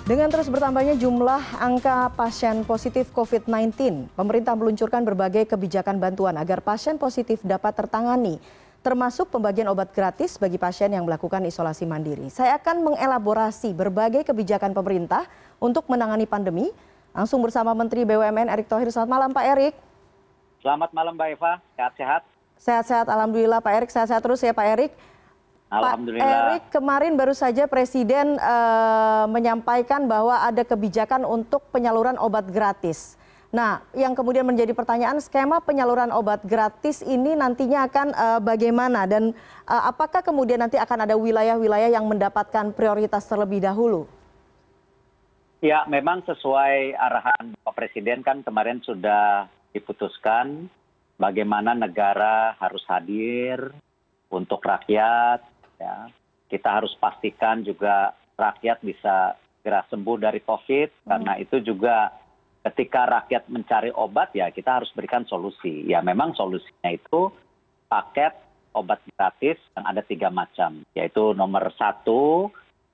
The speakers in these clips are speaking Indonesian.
Dengan terus bertambahnya jumlah angka pasien positif COVID-19, pemerintah meluncurkan berbagai kebijakan bantuan agar pasien positif dapat tertangani, termasuk pembagian obat gratis bagi pasien yang melakukan isolasi mandiri. Saya akan mengelaborasi berbagai kebijakan pemerintah untuk menangani pandemi, langsung bersama Menteri BUMN Erick Thohir. Selamat malam Pak Erick. Selamat malam Mbak Eva, sehat-sehat? Sehat-sehat, Alhamdulillah Pak Erick, sehat-sehat terus ya Pak Erick. Alhamdulillah. Pak Erick, kemarin baru saja Presiden menyampaikan bahwa ada kebijakan untuk penyaluran obat gratis. Nah, yang kemudian menjadi pertanyaan, skema penyaluran obat gratis ini nantinya akan bagaimana? Dan apakah kemudian nanti akan ada wilayah-wilayah yang mendapatkan prioritas terlebih dahulu? Ya, memang sesuai arahan Pak Presiden kan kemarin sudah diputuskan bagaimana negara harus hadir untuk rakyat. Ya, kita harus pastikan juga rakyat bisa segera sembuh dari COVID, karena itu juga ketika rakyat mencari obat ya kita harus berikan solusi. Ya memang solusinya itu paket obat gratis yang ada 3 macam, yaitu nomor 1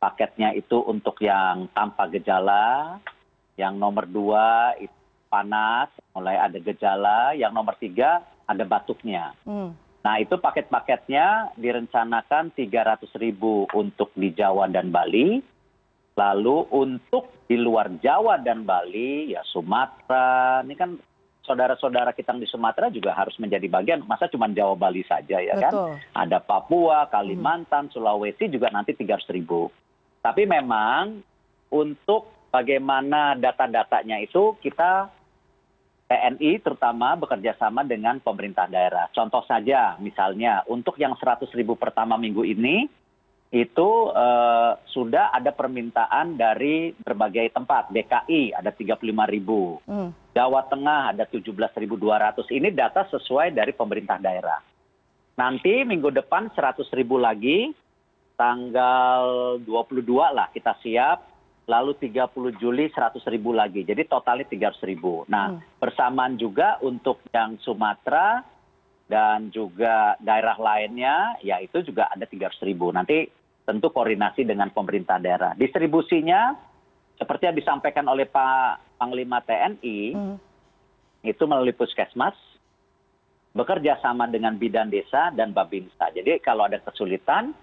paketnya itu untuk yang tanpa gejala, yang nomor 2 itu panas, mulai ada gejala, yang nomor 3 ada batuknya. Nah itu paket-paketnya direncanakan 300.000 untuk di Jawa dan Bali. Lalu untuk di luar Jawa dan Bali ya Sumatera, ini kan saudara-saudara kita di Sumatera juga harus menjadi bagian, masa cuma Jawa Bali saja ya. Betul. Kan? Ada Papua, Kalimantan, Sulawesi juga nanti 300.000. Tapi memang untuk bagaimana data-datanya itu kita TNI terutama bekerja sama dengan pemerintah daerah. Contoh saja misalnya untuk yang 100.000 pertama minggu ini itu sudah ada permintaan dari berbagai tempat. DKI ada 35.000, Jawa Tengah ada 17.200. Ini data sesuai dari pemerintah daerah. Nanti minggu depan 100.000 lagi, tanggal 22 lah kita siap. Lalu 30 Juli 100.000 lagi, jadi totalnya 300.000. Nah, bersamaan juga untuk yang Sumatera dan juga daerah lainnya, ya itu juga ada 300.000. Nanti tentu koordinasi dengan pemerintah daerah. Distribusinya, seperti yang disampaikan oleh Pak Panglima TNI, itu melalui Puskesmas, bekerja sama dengan Bidan Desa dan Babinsa. Jadi kalau ada kesulitan,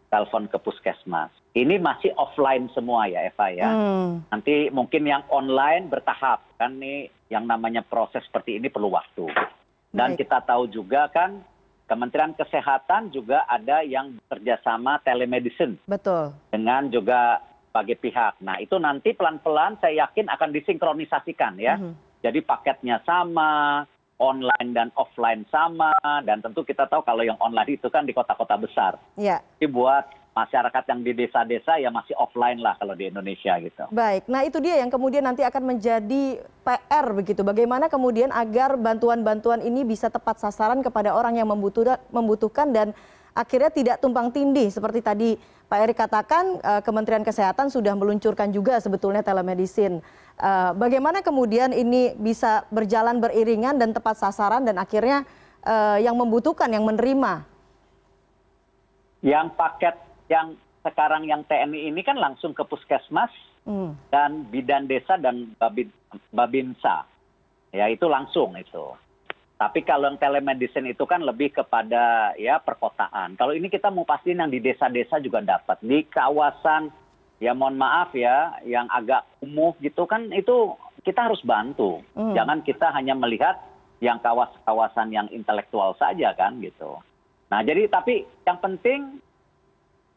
telepon ke Puskesmas. Ini masih offline semua ya Eva ya. Nanti mungkin yang online bertahap. Kan nih yang namanya proses seperti ini perlu waktu. Dan kita tahu juga kan Kementerian Kesehatan juga ada yang bekerjasama telemedicine. Betul. Dengan juga bagi pihak. Nah itu nanti pelan-pelan saya yakin akan disinkronisasikan ya. Jadi paketnya sama, online dan offline sama, dan tentu kita tahu kalau yang online itu kan di kota-kota besar. Ya. Jadi buat masyarakat yang di desa-desa ya masih offline lah kalau di Indonesia gitu. Baik, nah itu dia yang kemudian nanti akan menjadi PR begitu. Bagaimana kemudian agar bantuan-bantuan ini bisa tepat sasaran kepada orang yang membutuhkan dan akhirnya tidak tumpang tindih. Seperti tadi Pak Erick katakan, Kementerian Kesehatan sudah meluncurkan juga sebetulnya telemedicine. Bagaimana kemudian ini bisa berjalan beriringan dan tepat sasaran dan akhirnya yang membutuhkan, yang menerima? Yang paket yang sekarang yang TNI ini kan langsung ke Puskesmas dan Bidan Desa dan Babinsa. Ya itu langsung itu. Tapi kalau yang telemedicine itu kan lebih kepada ya perkotaan. Kalau ini kita mau pastiin yang di desa-desa juga dapat. Di kawasan ya mohon maaf ya yang agak kumuh gitu kan itu kita harus bantu. Jangan kita hanya melihat yang kawasan yang intelektual saja kan gitu. Nah jadi tapi yang penting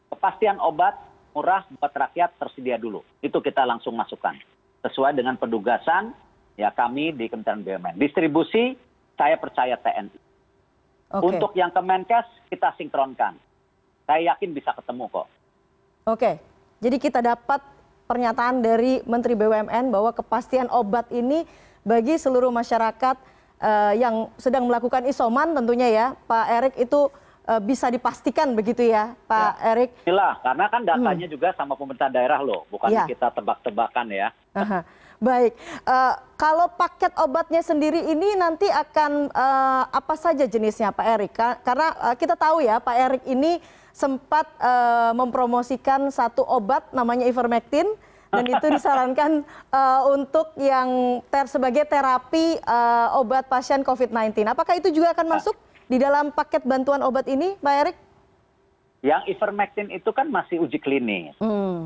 kepastian obat murah buat rakyat tersedia dulu. Itu kita langsung masukkan. Sesuai dengan penugasan ya kami di Kementerian BUMN. Distribusi saya percaya TNI. Untuk yang Kemenkes kita sinkronkan. Saya yakin bisa ketemu kok. Oke. Jadi kita dapat pernyataan dari Menteri BUMN bahwa kepastian obat ini bagi seluruh masyarakat yang sedang melakukan isoman tentunya ya Pak Erick itu bisa dipastikan begitu ya Pak Erick? Iyalah, karena kan datanya juga sama pemerintah daerah loh, bukan kita tebak-tebakan ya. Baik, kalau paket obatnya sendiri ini nanti akan apa saja jenisnya Pak Erick? Karena kita tahu ya Pak Erick ini sempat mempromosikan satu obat namanya Ivermectin Dan itu disarankan untuk yang sebagai terapi obat pasien COVID-19. Apakah itu juga akan masuk di dalam paket bantuan obat ini, Pak Erik? Yang ivermectin itu kan masih uji klinis,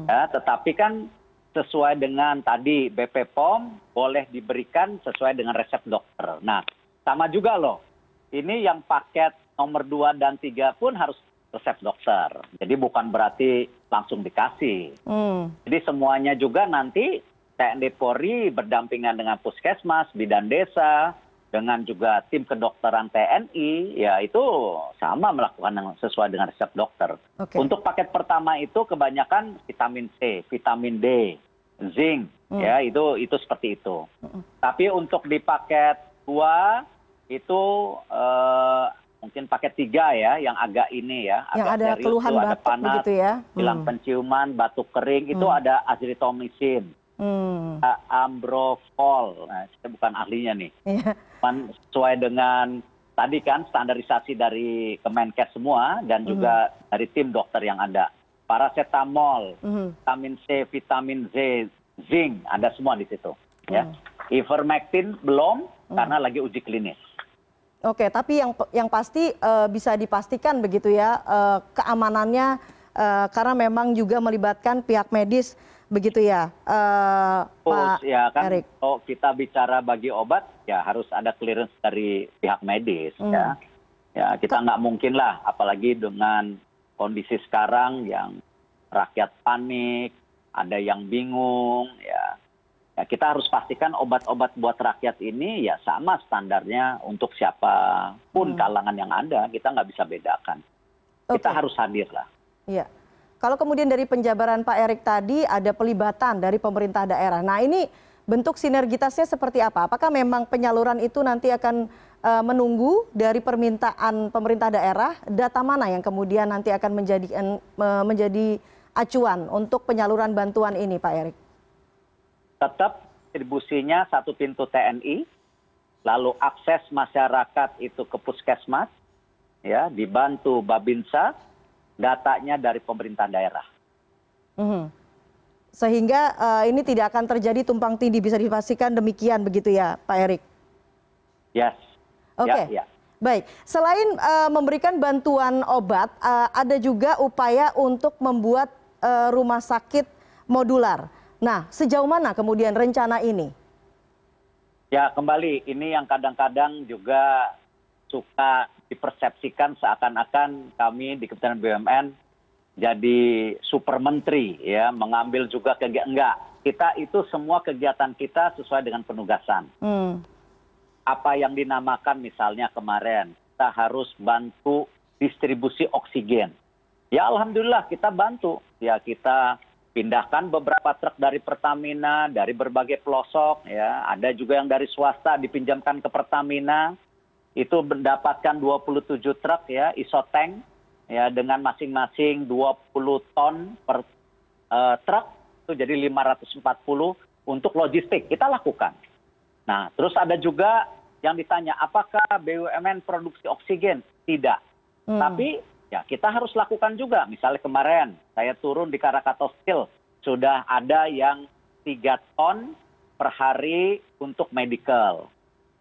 ya, tetapi kan sesuai dengan tadi BP POM boleh diberikan sesuai dengan resep dokter. Nah, sama juga loh. Ini yang paket nomor 2 dan 3 pun harus resep dokter. Jadi bukan berarti langsung dikasih. Jadi semuanya juga nanti TNI Polri berdampingan dengan Puskesmas, Bidan Desa, dengan juga tim kedokteran TNI, ya itu sama melakukan yang sesuai dengan resep dokter. Untuk paket pertama itu kebanyakan vitamin C, vitamin D, zinc, ya itu seperti itu. Tapi untuk di paket 2 itu mungkin paket 3 ya, yang agak ini ya, yang agak ada serius keluhan itu, ada batuk panas, begitu ya. hilang penciuman, batuk kering, itu ada azithromycin, ambrofol. Nah, saya bukan ahlinya nih. Sesuai dengan tadi kan standarisasi dari Kemenkes semua dan juga dari tim dokter yang ada. Paracetamol, vitamin C, vitamin Z, zinc, ada semua di situ. Ya. Ivermectin belum karena lagi uji klinis. Oke, tapi yang pasti bisa dipastikan begitu ya keamanannya karena memang juga melibatkan pihak medis begitu ya, Pak ya kan, Erik. kalau kita bicara bagi obat ya harus ada clearance dari pihak medis ya. Ya kita nggak mungkin lah, apalagi dengan kondisi sekarang yang rakyat panik, ada yang bingung ya. Ya, kita harus pastikan obat-obat buat rakyat ini ya sama standarnya untuk siapapun kalangan yang ada, kita nggak bisa bedakan. Kita harus hadir lah. Iya. Kalau kemudian dari penjabaran Pak Erik tadi ada pelibatan dari pemerintah daerah. Nah ini bentuk sinergitasnya seperti apa? Apakah memang penyaluran itu nanti akan menunggu dari permintaan pemerintah daerah? Data mana yang kemudian nanti akan menjadi acuan untuk penyaluran bantuan ini, Pak Erik? Tetap distribusinya satu pintu TNI, lalu akses masyarakat itu ke puskesmas, ya dibantu Babinsa, datanya dari pemerintah daerah. Sehingga ini tidak akan terjadi tumpang tindih, bisa dipastikan demikian begitu ya, Pak Erik? Yes. Oke. Ya. Baik, selain memberikan bantuan obat, ada juga upaya untuk membuat rumah sakit modular. Nah, sejauh mana kemudian rencana ini? Ya, kembali ini yang kadang-kadang juga suka dipersepsikan seakan-akan kami di Kementerian BUMN jadi super menteri ya, mengambil juga enggak. Kita itu semua kegiatan kita sesuai dengan penugasan. Apa yang dinamakan misalnya kemarin, kita harus bantu distribusi oksigen. Ya alhamdulillah kita bantu. Ya kita pindahkan beberapa truk dari Pertamina, dari berbagai pelosok, ya ada juga yang dari swasta dipinjamkan ke Pertamina, itu mendapatkan 27 truk ya isotank, ya dengan masing-masing 20 ton per truk, itu jadi 540 untuk logistik kita lakukan. Nah terus ada juga yang ditanya apakah BUMN produksi oksigen? Tidak, tapi ya kita harus lakukan juga. Misalnya kemarin saya turun di Krakatau Steel, sudah ada yang 3 ton per hari untuk medical.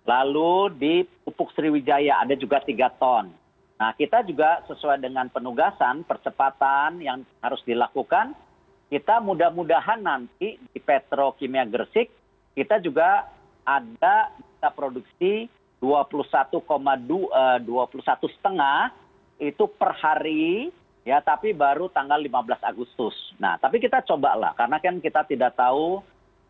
Lalu di Pupuk Sriwijaya ada juga 3 ton. Nah kita juga sesuai dengan penugasan, percepatan yang harus dilakukan, kita mudah-mudahan nanti di Petrokimia Gresik, kita juga ada kita produksi 21,5 itu per hari, ya tapi baru tanggal 15 Agustus. Nah tapi kita cobalah, karena kan kita tidak tahu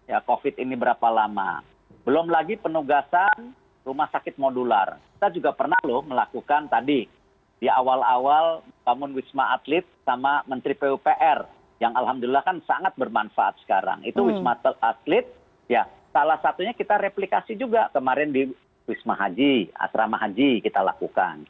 ya COVID ini berapa lama. Belum lagi penugasan rumah sakit modular. Kita juga pernah loh melakukan tadi, di awal-awal bangun Wisma Atlet sama Menteri PUPR, yang alhamdulillah kan sangat bermanfaat sekarang. Itu Wisma Atlet, ya salah satunya kita replikasi juga kemarin di Wisma Haji, Asrama Haji kita lakukan.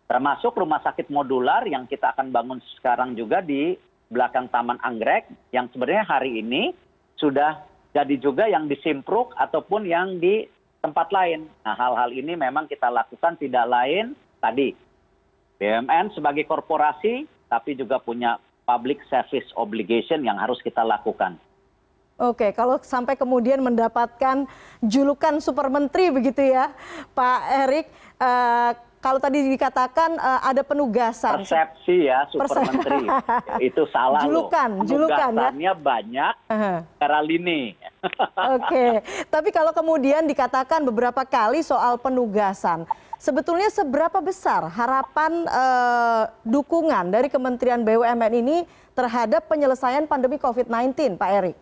Termasuk rumah sakit modular yang kita akan bangun sekarang juga di belakang Taman Anggrek, yang sebenarnya hari ini sudah jadi juga yang di Simpruk ataupun yang di tempat lain. Nah hal-hal ini memang kita lakukan tidak lain tadi, BUMN sebagai korporasi, tapi juga punya public service obligation yang harus kita lakukan. Oke, kalau sampai kemudian mendapatkan julukan super menteri begitu ya, Pak Erik. Kalau tadi dikatakan ada penugasan. Persepsi ya, super menteri. Itu salah loh. Julukan ya. Penugasannya banyak, cara lini. Oke, tapi kalau kemudian dikatakan beberapa kali soal penugasan, sebetulnya seberapa besar harapan dukungan dari Kementerian BUMN ini terhadap penyelesaian pandemi COVID-19, Pak Erik?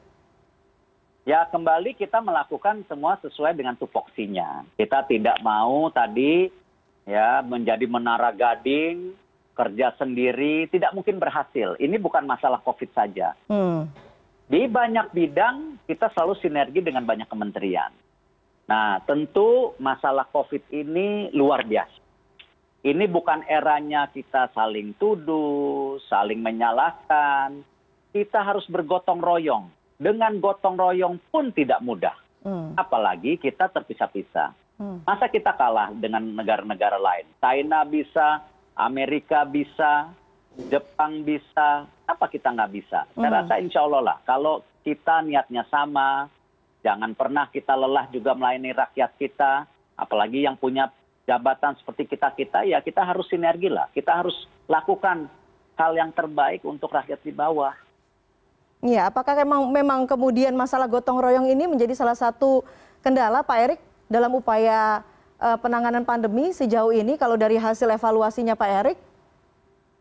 Ya, kembali kita melakukan semua sesuai dengan tupoksinya. Kita tidak mau tadi ya menjadi menara gading, kerja sendiri, tidak mungkin berhasil. Ini bukan masalah COVID saja. Di banyak bidang kita selalu sinergi dengan banyak kementerian. Nah, tentu masalah COVID ini luar biasa. Ini bukan eranya kita saling tuduh, saling menyalahkan. Kita harus bergotong royong. Dengan gotong royong pun tidak mudah. Apalagi kita terpisah-pisah. Masa kita kalah dengan negara-negara lain? China bisa, Amerika bisa, Jepang bisa, apa kita nggak bisa? Saya rasa insya Allah lah, kalau kita niatnya sama, jangan pernah kita lelah juga melayani rakyat kita, apalagi yang punya jabatan seperti kita-kita, ya kita harus sinergi lah. Kita harus lakukan hal yang terbaik untuk rakyat di bawah. Ya, apakah memang kemudian masalah gotong royong ini menjadi salah satu kendala, Pak Erik, dalam upaya penanganan pandemi sejauh ini kalau dari hasil evaluasinya Pak Erik?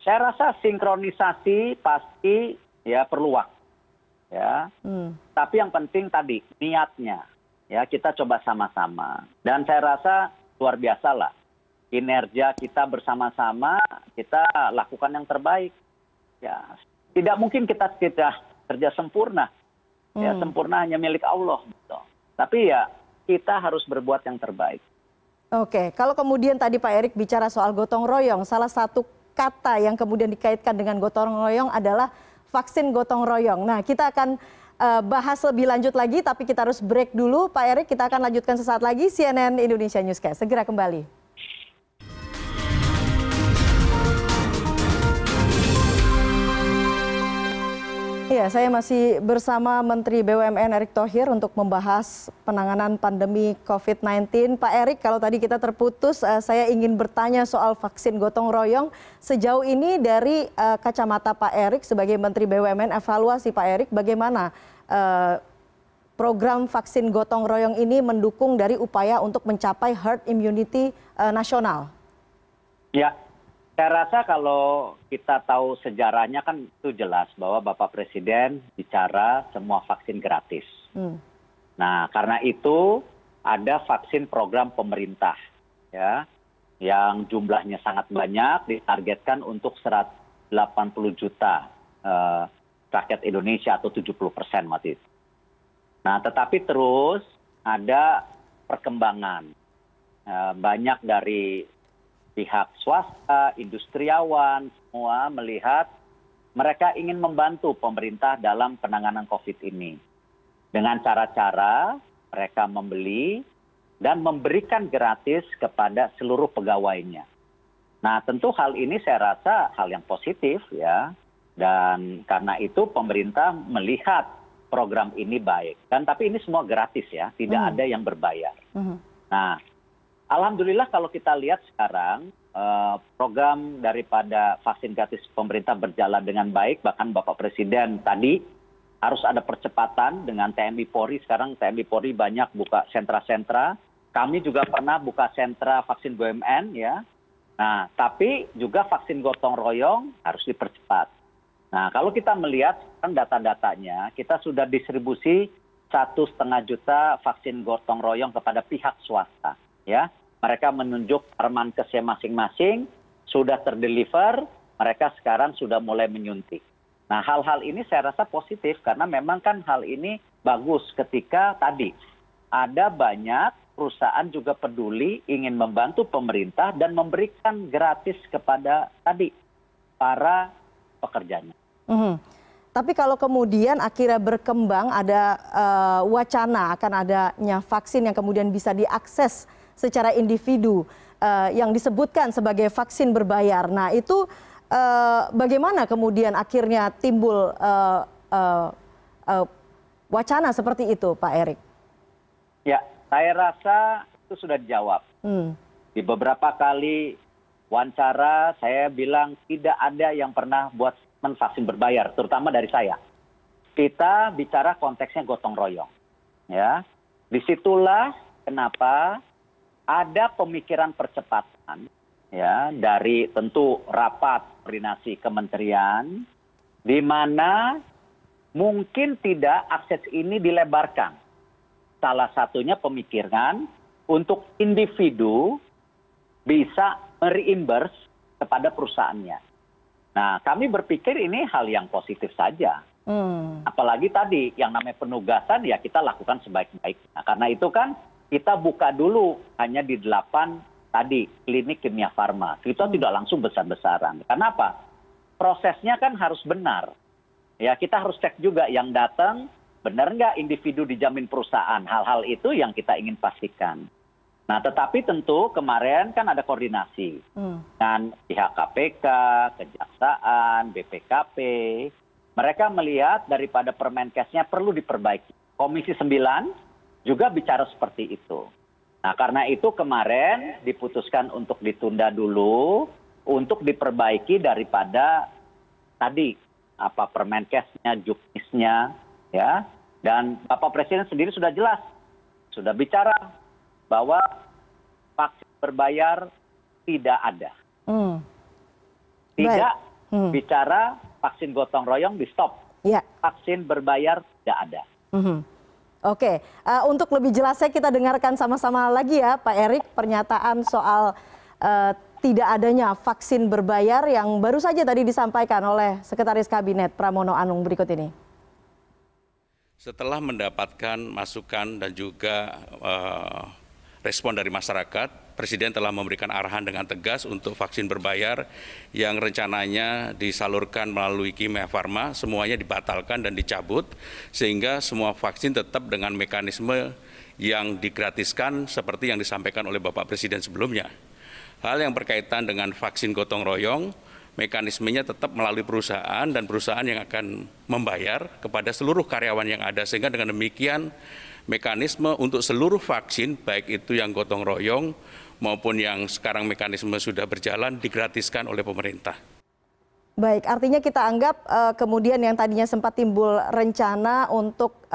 Saya rasa sinkronisasi pasti ya perlu waktu. Ya. Tapi yang penting tadi niatnya. Ya, kita coba sama-sama. Dan saya rasa luar biasa lah. Kinerja kita bersama-sama, kita lakukan yang terbaik. Ya, tidak mungkin kita kerja sempurna. Ya, sempurna hanya milik Allah. Gitu. Tapi ya kita harus berbuat yang terbaik. Oke, kalau kemudian tadi Pak Erik bicara soal gotong royong, salah satu kata yang kemudian dikaitkan dengan gotong royong adalah vaksin gotong royong. Nah, kita akan bahas lebih lanjut lagi, tapi kita harus break dulu. Pak Erik, kita akan lanjutkan sesaat lagi. CNN Indonesia Newscast, segera kembali. Ya, saya masih bersama Menteri BUMN Erick Thohir untuk membahas penanganan pandemi COVID-19. Pak Erik, kalau tadi kita terputus, saya ingin bertanya soal vaksin gotong royong. Sejauh ini dari kacamata Pak Erik sebagai Menteri BUMN, evaluasi Pak Erik, bagaimana program vaksin gotong royong ini mendukung dari upaya untuk mencapai herd immunity nasional? Ya. Saya rasa kalau kita tahu sejarahnya kan itu jelas bahwa Bapak Presiden bicara semua vaksin gratis. Nah, karena itu ada vaksin program pemerintah ya yang jumlahnya sangat banyak, ditargetkan untuk 180 juta rakyat Indonesia atau 70% waktu itu. Nah, tetapi terus ada perkembangan. Banyak dari pihak swasta, industriawan, semua melihat mereka ingin membantu pemerintah dalam penanganan COVID ini. Dengan cara-cara mereka membeli dan memberikan gratis kepada seluruh pegawainya. Nah, tentu hal ini saya rasa hal yang positif ya. Dan karena itu pemerintah melihat program ini baik. Dan tapi ini semua gratis ya, tidak ada yang berbayar. Nah, alhamdulillah kalau kita lihat sekarang program daripada vaksin gratis pemerintah berjalan dengan baik. Bahkan Bapak Presiden tadi harus ada percepatan dengan TNI Polri. Sekarang TNI Polri banyak buka sentra-sentra. Kami juga pernah buka sentra vaksin BUMN ya. Nah, tapi juga vaksin gotong royong harus dipercepat. Nah, kalau kita melihat sekarang data-datanya, kita sudah distribusi 1,5 juta vaksin gotong royong kepada pihak swasta ya. Mereka menunjuk Permenkesnya masing-masing, sudah terdeliver, mereka sekarang sudah mulai menyuntik. Nah, hal-hal ini saya rasa positif karena memang kan hal ini bagus ketika tadi ada banyak perusahaan juga peduli ingin membantu pemerintah dan memberikan gratis kepada tadi para pekerjanya. Tapi kalau kemudian akhirnya berkembang ada wacana akan adanya vaksin yang kemudian bisa diakses secara individu yang disebutkan sebagai vaksin berbayar. Nah, itu bagaimana kemudian akhirnya timbul wacana seperti itu, Pak Erik? Ya, saya rasa itu sudah dijawab. Di beberapa kali wawancara saya bilang tidak ada yang pernah buat vaksin berbayar, terutama dari saya. Kita bicara konteksnya gotong royong. Ya, disitulah kenapa ada pemikiran percepatan ya dari tentu rapat koordinasi kementerian di mana mungkin tidak akses ini dilebarkan. Salah satunya pemikiran untuk individu bisa mereimburse kepada perusahaannya. Nah, kami berpikir ini hal yang positif saja. Apalagi tadi yang namanya penugasan ya kita lakukan sebaik-baiknya. Karena itu kan kita buka dulu hanya di 8 tadi klinik kimia farma. Kita tidak langsung besar-besaran. Kenapa? Prosesnya kan harus benar. Ya kita harus cek juga yang datang benar nggak individu dijamin perusahaan. Hal-hal itu yang kita ingin pastikan. Nah tetapi tentu kemarin kan ada koordinasi dengan pihak KPK, Kejaksaan, BPKP. Mereka melihat daripada Permenkesnya perlu diperbaiki. Komisi 9 juga bicara seperti itu. Nah karena itu kemarin diputuskan untuk ditunda dulu untuk diperbaiki daripada tadi apa Permenkesnya, Juknisnya, ya. Dan Bapak Presiden sendiri sudah jelas, sudah bicara bahwa vaksin berbayar tidak ada. Tidak bicara vaksin gotong royong di stop. Ya. Vaksin berbayar tidak ada. Oke, untuk lebih jelasnya kita dengarkan sama-sama lagi ya Pak Erik pernyataan soal tidak adanya vaksin berbayar yang baru saja tadi disampaikan oleh Sekretaris Kabinet Pramono Anung berikut ini. Setelah mendapatkan masukan dan juga respon dari masyarakat, Presiden telah memberikan arahan dengan tegas untuk vaksin berbayar yang rencananya disalurkan melalui Kimia Farma, semuanya dibatalkan dan dicabut, sehingga semua vaksin tetap dengan mekanisme yang digratiskan seperti yang disampaikan oleh Bapak Presiden sebelumnya. Hal yang berkaitan dengan vaksin gotong royong, mekanismenya tetap melalui perusahaan dan perusahaan yang akan membayar kepada seluruh karyawan yang ada, sehingga dengan demikian mekanisme untuk seluruh vaksin, baik itu yang gotong royong maupun yang sekarang mekanisme sudah berjalan, digratiskan oleh pemerintah. Baik, artinya kita anggap kemudian yang tadinya sempat timbul rencana untuk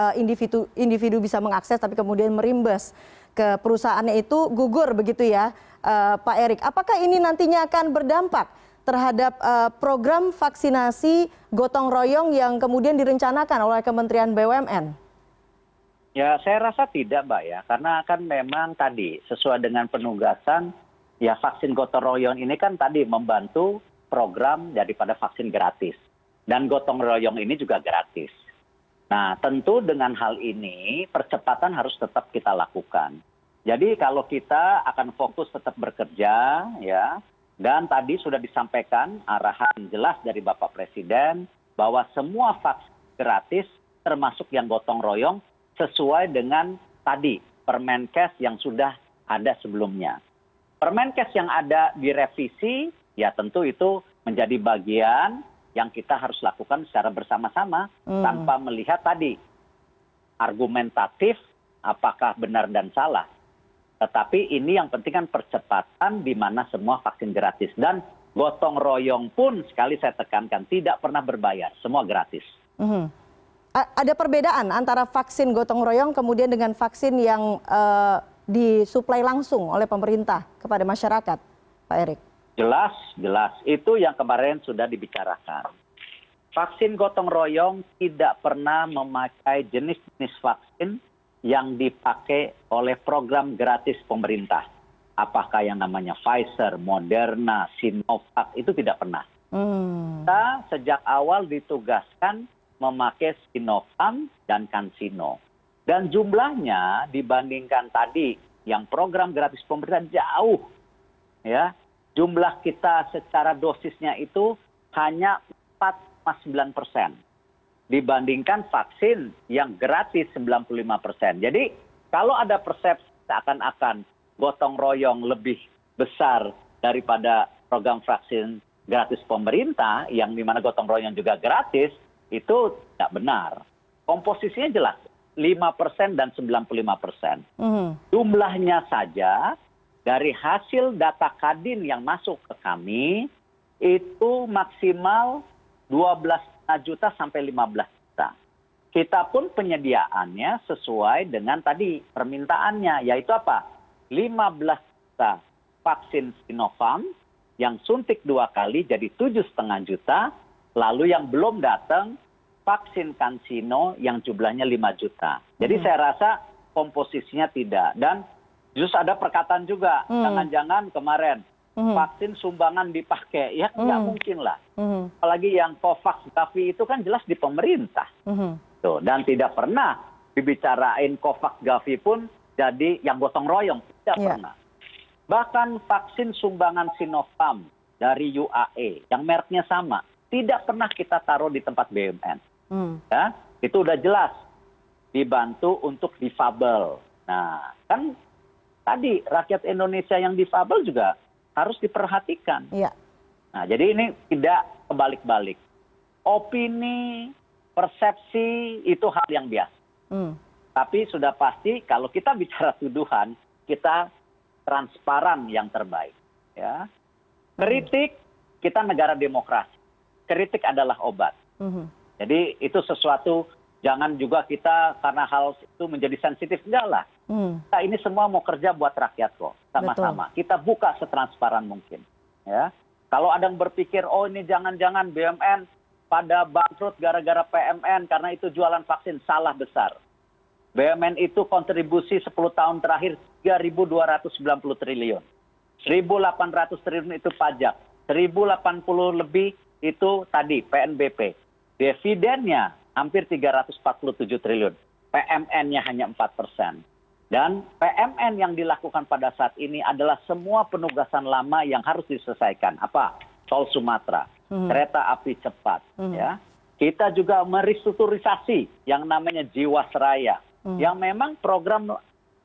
individu bisa mengakses tapi kemudian merimbas ke perusahaannya itu gugur begitu ya Pak Erik. Apakah ini nantinya akan berdampak terhadap program vaksinasi gotong royong yang kemudian direncanakan oleh Kementerian BUMN? Ya saya rasa tidak Mbak ya, karena kan memang tadi sesuai dengan penugasan ya vaksin gotong royong ini kan tadi membantu program daripada vaksin gratis. Dan gotong royong ini juga gratis. Nah tentu dengan hal ini percepatan harus tetap kita lakukan. Jadi kalau kita akan fokus tetap bekerja ya, dan tadi sudah disampaikan arahan jelas dari Bapak Presiden bahwa semua vaksin gratis termasuk yang gotong royong sesuai dengan tadi Permenkes yang sudah ada sebelumnya. Permenkes yang ada direvisi, ya tentu itu menjadi bagian yang kita harus lakukan secara bersama-sama tanpa melihat tadi argumentatif apakah benar dan salah. Tetapi ini yang penting kan percepatan di mana semua vaksin gratis. Dan gotong royong pun sekali saya tekankan tidak pernah berbayar, semua gratis. Ada perbedaan antara vaksin gotong royong kemudian dengan vaksin yang disuplai langsung oleh pemerintah kepada masyarakat, Pak Erik? Jelas, jelas. Itu yang kemarin sudah dibicarakan. Vaksin gotong royong tidak pernah memakai jenis-jenis vaksin yang dipakai oleh program gratis pemerintah. Apakah yang namanya Pfizer, Moderna, Sinovac, itu tidak pernah. Kita sejak awal ditugaskan memakai Sinovac dan CanSino. Dan jumlahnya dibandingkan tadi yang program gratis pemerintah jauh. Ya, jumlah kita secara dosisnya itu hanya 4,9%. Dibandingkan vaksin yang gratis 95%. Jadi kalau ada persepsi seakan-akan gotong royong lebih besar daripada program vaksin gratis pemerintah yang dimana gotong royong juga gratis, itu tidak benar. komposisinya jelas 5% dan 95%. Jumlahnya saja dari hasil data Kadin yang masuk ke kami itu maksimal 12,5 juta sampai 15 juta. Kita pun penyediaannya sesuai dengan tadi permintaannya, yaitu apa? 15 juta vaksin Sinovac yang suntik 2 kali jadi 7,5 juta, lalu yang belum datang vaksin CanSino yang jumlahnya 5 juta. Jadi saya rasa komposisinya tidak. Dan justru ada perkataan juga, jangan-jangan kemarin vaksin sumbangan dipakai. Ya nggak mungkin lah. Apalagi yang COVAX Gavi itu kan jelas di pemerintah. Tuh, dan tidak pernah dibicarain COVAX Gavi pun jadi yang gotong royong. Tidak pernah. Bahkan vaksin sumbangan Sinovac dari UAE yang mereknya sama, tidak pernah kita taruh di tempat BUMN. Ya, itu udah jelas dibantu untuk difabel. Nah, kan tadi rakyat Indonesia yang difabel juga harus diperhatikan. Nah, jadi ini tidak kebalik-balik. Opini, persepsi itu hal yang biasa. Tapi sudah pasti kalau kita bicara tuduhan, kita transparan yang terbaik. Ya. Kritik, kita negara demokrasi. Kritik adalah obat. Jadi itu sesuatu, jangan juga kita karena hal itu menjadi sensitif, enggak lah. Kita ini semua mau kerja buat rakyat kok, sama-sama. Kita buka setransparan mungkin. Ya. Kalau ada yang berpikir, oh ini jangan-jangan BUMN pada bangkrut gara-gara PMN karena itu jualan vaksin, salah besar. BUMN itu kontribusi 10 tahun terakhir 3.290 triliun. 1.800 triliun itu pajak. 1.080 lebih itu tadi PNBP. Dividennya hampir 347 triliun. PMN-nya hanya 4%. Dan PMN yang dilakukan pada saat ini adalah semua penugasan lama yang harus diselesaikan. Apa? Tol Sumatera, kereta api cepat. Ya. Kita juga merestrukturisasi yang namanya Jiwasraya. Yang memang program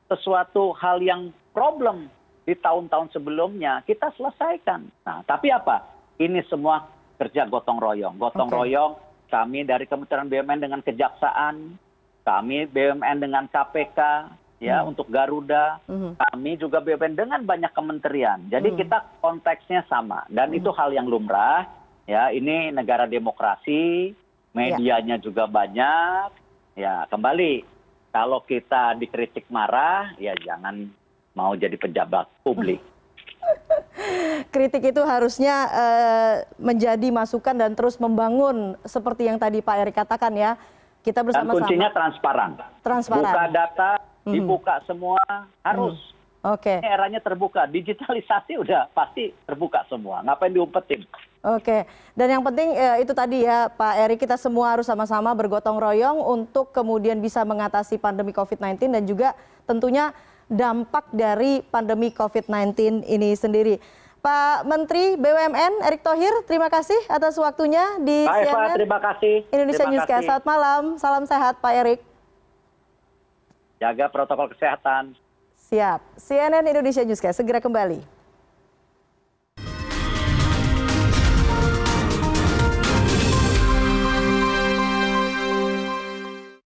sesuatu hal yang problem di tahun-tahun sebelumnya kita selesaikan. Nah, tapi apa? Ini semua kerja gotong royong. Gotong royong kami dari Kementerian BUMN dengan Kejaksaan, kami BUMN dengan KPK, ya untuk Garuda, kami juga BUMN dengan banyak kementerian. Jadi kita konteksnya sama dan itu hal yang lumrah. Ya, ini negara demokrasi, medianya juga banyak. Ya, kembali kalau kita dikritik marah, ya jangan mau jadi pejabat publik. Kritik itu harusnya menjadi masukan dan terus membangun seperti yang tadi Pak Erick katakan ya. Kita bersama-sama. Dan kuncinya transparan. Buka data, dibuka semua, harus. Ini eranya terbuka. Digitalisasi udah pasti terbuka semua. Ngapain diumpetin? Dan yang penting itu tadi ya Pak Erick, kita semua harus sama-sama bergotong royong untuk kemudian bisa mengatasi pandemi COVID-19 dan juga tentunya dampak dari pandemi COVID-19 ini sendiri. Pak Menteri BUMN Erick Thohir, terima kasih atas waktunya di CNN terima kasih. Indonesia Newscast. Selamat malam, salam sehat Pak Erick. Jaga protokol kesehatan. Siap, CNN Indonesia Newscast segera kembali.